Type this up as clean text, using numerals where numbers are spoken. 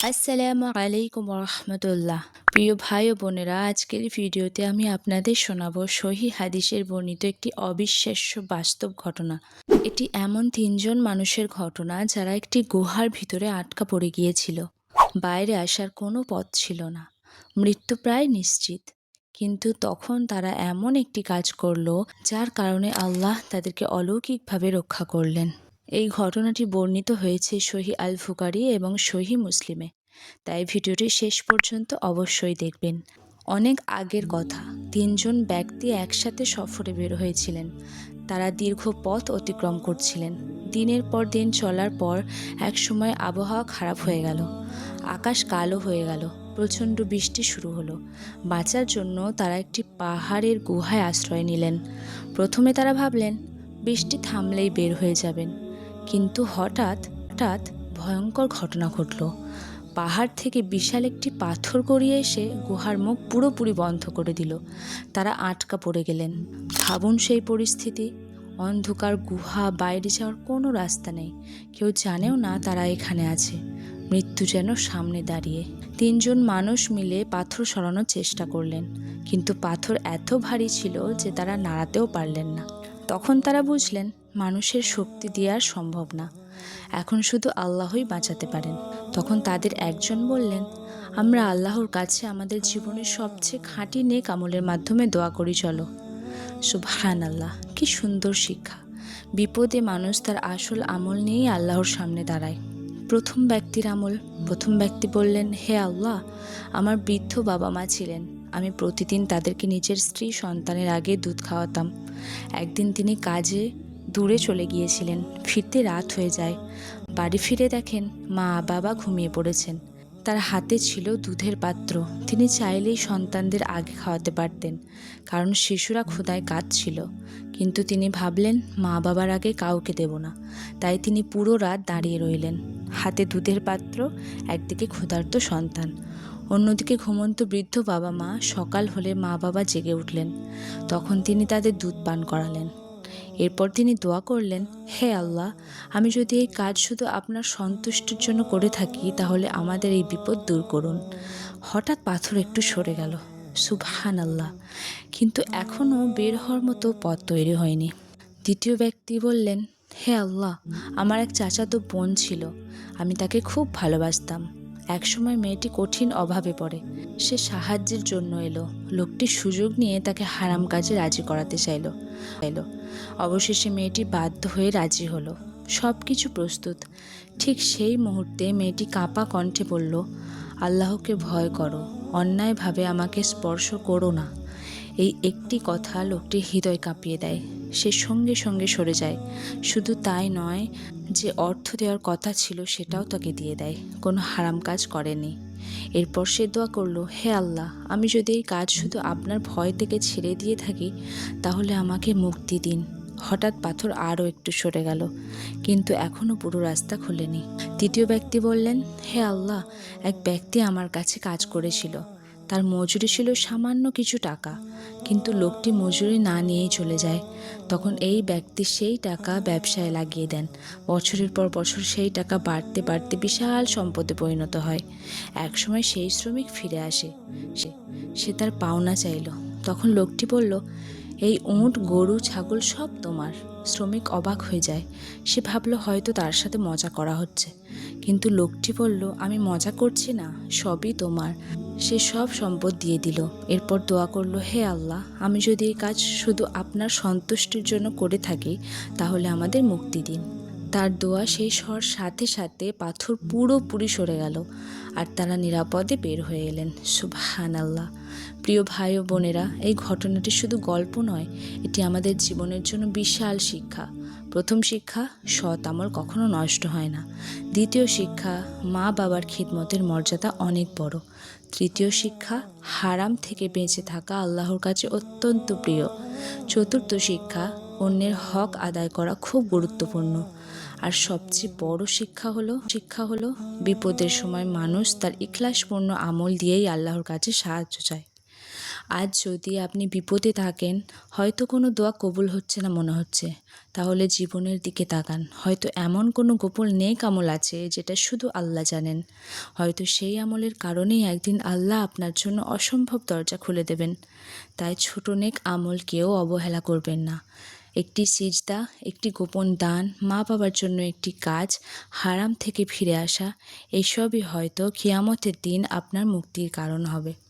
আসসালামু আলাইকুম রহমতুল্লাহ। প্রিয় ভাই ও বোনেরা, আজকের ভিডিওতে আমি আপনাদের শোনাবো সহিহ হাদিসের বর্ণিত একটি অবিশ্বাস্য বাস্তব ঘটনা। এটি এমন তিনজন মানুষের ঘটনা যারা একটি গুহার ভিতরে আটকা পড়ে গিয়েছিল। বাইরে আসার কোনো পথ ছিল না, মৃত্যু প্রায় নিশ্চিত। কিন্তু তখন তারা এমন একটি কাজ করলো যার কারণে আল্লাহ তাদেরকে অলৌকিকভাবে রক্ষা করলেন। এই ঘটনাটি বর্ণিত হয়েছে সহিহ আল বুখারী এবং সহিহ মুসলিমে, তাই ভিডিওটি শেষ পর্যন্ত অবশ্যই দেখবেন। অনেক আগের কথা, তিনজন ব্যক্তি একসাথে সফরে বের হয়েছিলেন। তারা দীর্ঘ পথ অতিক্রম করছিলেন। দিনের পর দিন চলার পর এক সময় আবহাওয়া খারাপ হয়ে গেল। আকাশ কালো হয়ে গেল, প্রচণ্ড বৃষ্টি শুরু হলো। বাঁচার জন্য তারা একটি পাহাড়ের গুহায় আশ্রয় নিলেন। প্রথমে তারা ভাবলেন বৃষ্টি থামলেই বের হয়ে যাবেন, কিন্তু হঠাৎ ভয়ঙ্কর ঘটনা ঘটল। পাহাড় থেকে বিশাল একটি পাথর গড়িয়ে এসে গুহার মুখ পুরোপুরি বন্ধ করে দিল। তারা আটকা পড়ে গেলেন। ভাবুন সেই পরিস্থিতি, অন্ধকার গুহা, বাইরে যাওয়ার কোনো রাস্তা নেই, কেউ জানেও না তারা এখানে আছে। মৃত্যু যেন সামনে দাঁড়িয়ে। তিনজন মানুষ মিলে পাথর সরানোর চেষ্টা করলেন, কিন্তু পাথর এত ভারী ছিল যে তারা নাড়াতেও পারলেন না। তখন তারা বুঝলেন মানুষের শক্তি দিয়ে আর সম্ভব না, এখন শুধু আল্লাহই বাঁচাতে পারেন। তখন তাদের একজন বললেন, আমরা আল্লাহর কাছে আমাদের জীবনের সবচেয়ে খাঁটি নেক আমলের মাধ্যমে দোয়া করি, চলো। সুবহানাল্লাহ, কি সুন্দর শিক্ষা! বিপদে মানুষ তার আসল আমল নিয়েই আল্লাহর সামনে দাঁড়ায়। প্রথম ব্যক্তি বললেন, হে আল্লাহ, আমার বৃদ্ধ বাবা মা ছিলেন। আমি প্রতিদিন তাদেরকে নিজের স্ত্রী সন্তানের আগে দুধ খাওয়াতাম। একদিন তিনি কাজে দূরে চলে গিয়েছিলেন, ফিরতে রাত হয়ে যায়। বাড়ি ফিরে দেখেন মা বাবা ঘুমিয়ে পড়েছেন। তার হাতে ছিল দুধের পাত্র। তিনি চাইলেই সন্তানদের আগে খাওয়াতে পারতেন, কারণ শিশুরা ক্ষুধায় কাঁদছিল। কিন্তু তিনি ভাবলেন মা বাবার আগে কাউকে দেব না। তাই তিনি পুরো রাত দাঁড়িয়ে রইলেন, হাতে দুধের পাত্র, একদিকে ক্ষুধার্ত সন্তান, অন্যদিকে ঘুমন্ত বৃদ্ধ বাবা মা। সকাল হলে মা বাবা জেগে উঠলেন। তখন তিনি তাদের দুধ পান করালেন। এরপর তিনি দোয়া করলেন, হে আল্লাহ, আমি যদি এই কাজ শুধু আপনার সন্তুষ্টির জন্য করে থাকি, তাহলে আমাদের এই বিপদ দূর করুন। হঠাৎ পাথর একটু সরে গেল। সুবহানাল্লাহ, কিন্তু এখনও বের হওয়ার মতো পথ তৈরি হয়নি। দ্বিতীয় ব্যক্তি বললেন, হে আল্লাহ, আমার এক চাচাতো বোন ছিল, আমি তাকে খুব ভালোবাসতাম। একসময় মেয়েটি কঠিন অভাবে পড়ে। সে সাহায্যের জন্য এলো। লোকটি সুযোগ নিয়ে তাকে হারাম কাজে রাজি করাতে চাইল। অবশেষে মেয়েটি বাধ্য হয়ে রাজি হলো। সব কিছু প্রস্তুত। ঠিক সেই মুহূর্তে মেয়েটি কাঁপা কণ্ঠে বলল, আল্লাহকে ভয় করো, অন্যায়ভাবে আমাকে স্পর্শ করো না। এই একটি কথা লোকটির হৃদয় কাঁপিয়ে দেয়। সে সঙ্গে সঙ্গে সরে যায়। শুধু তাই নয়, যে অর্থ দেওয়ার কথা ছিল সেটাও তাকে দিয়ে দেয়। কোনো হারাম কাজ করেনি। এরপর সে দোয়া করলো, হে আল্লাহ, আমি যদি এই কাজ শুধু আপনার ভয় থেকে ছেড়ে দিয়ে থাকি, তাহলে আমাকে মুক্তি দিন। হঠাৎ পাথর আরও একটু সরে গেল, কিন্তু এখনও পুরো রাস্তা খুলেনি। তৃতীয় ব্যক্তি বললেন, হে আল্লাহ, এক ব্যক্তি আমার কাছে কাজ করেছিল। তার মজুরি ছিল সামান্য কিছু টাকা, কিন্তু লোকটি মজুরি না নিয়েই চলে যায়। তখন এই ব্যক্তি সেই টাকা ব্যবসায় লাগিয়ে দেন। বছরের পর বছর সেই টাকা বাড়তে বাড়তে বিশাল সম্পদে পরিণত হয়। একসময় সেই শ্রমিক ফিরে আসে। সে তার পাওনা চাইল। তখন লোকটি বলল, এই উট, গরু, ছাগল সব তোমার। শ্রমিক অবাক হয়ে যায়। সে ভাবল হয়তো তার সাথে মজা করা হচ্ছে, কিন্তু লোকটি বলল, আমি মজা করছি না, সবই তোমার। সে সব সম্পদ দিয়ে দিল। এরপর দোয়া করল, হে আল্লাহ, আমি যদি এই কাজ শুধু আপনার সন্তুষ্টির জন্য করে থাকি, তাহলে আমাদের মুক্তি দিন। তার দোয়া শেষ হওয়ার সাথে সাথে পাথর পুরোপুরি সরে গেল, আর তারা নিরাপদে বের হয়ে এলেন। সুবহানাল্লাহ। প্রিয় ভাই ও বোনেরা, এই ঘটনাটি শুধু গল্প নয়, এটি আমাদের জীবনের জন্য বিশাল শিক্ষা। প্রথম শিক্ষা, সৎ আমল কখনো নষ্ট হয় না। দ্বিতীয় শিক্ষা, মা বাবার খিদমতের মর্যাদা অনেক বড়। তৃতীয় শিক্ষা, হারাম থেকে বেঁচে থাকা আল্লাহর কাছে অত্যন্ত প্রিয়। চতুর্থ শিক্ষা, অন্যের হক আদায় করা খুব গুরুত্বপূর্ণ। আর সবচেয়ে বড় শিক্ষা হলো বিপদের সময় মানুষ তার ইখলাসপূর্ণ আমল দিয়েই আল্লাহর কাছে সাহায্য চায়। আজ যদি আপনি বিপদে থাকেন, হয়তো কোনো দোয়া কবুল হচ্ছে না মনে হচ্ছে, তাহলে জীবনের দিকে তাকান। হয়তো এমন কোনো গোপন নেক আমল আছে যেটা শুধু আল্লাহ জানেন। হয়তো সেই আমলের কারণেই একদিন আল্লাহ আপনার জন্য অসম্ভব দরজা খুলে দেবেন। তাই ছোট নেক আমলকেও অবহেলা করবেন না। একটি সিজদা, একটি গোপন দান, মা বাবার জন্য একটি কাজ, হারাম থেকে ফিরে আসা, এসবই হয়তো কিয়ামতের দিন আপনার মুক্তির কারণ হবে।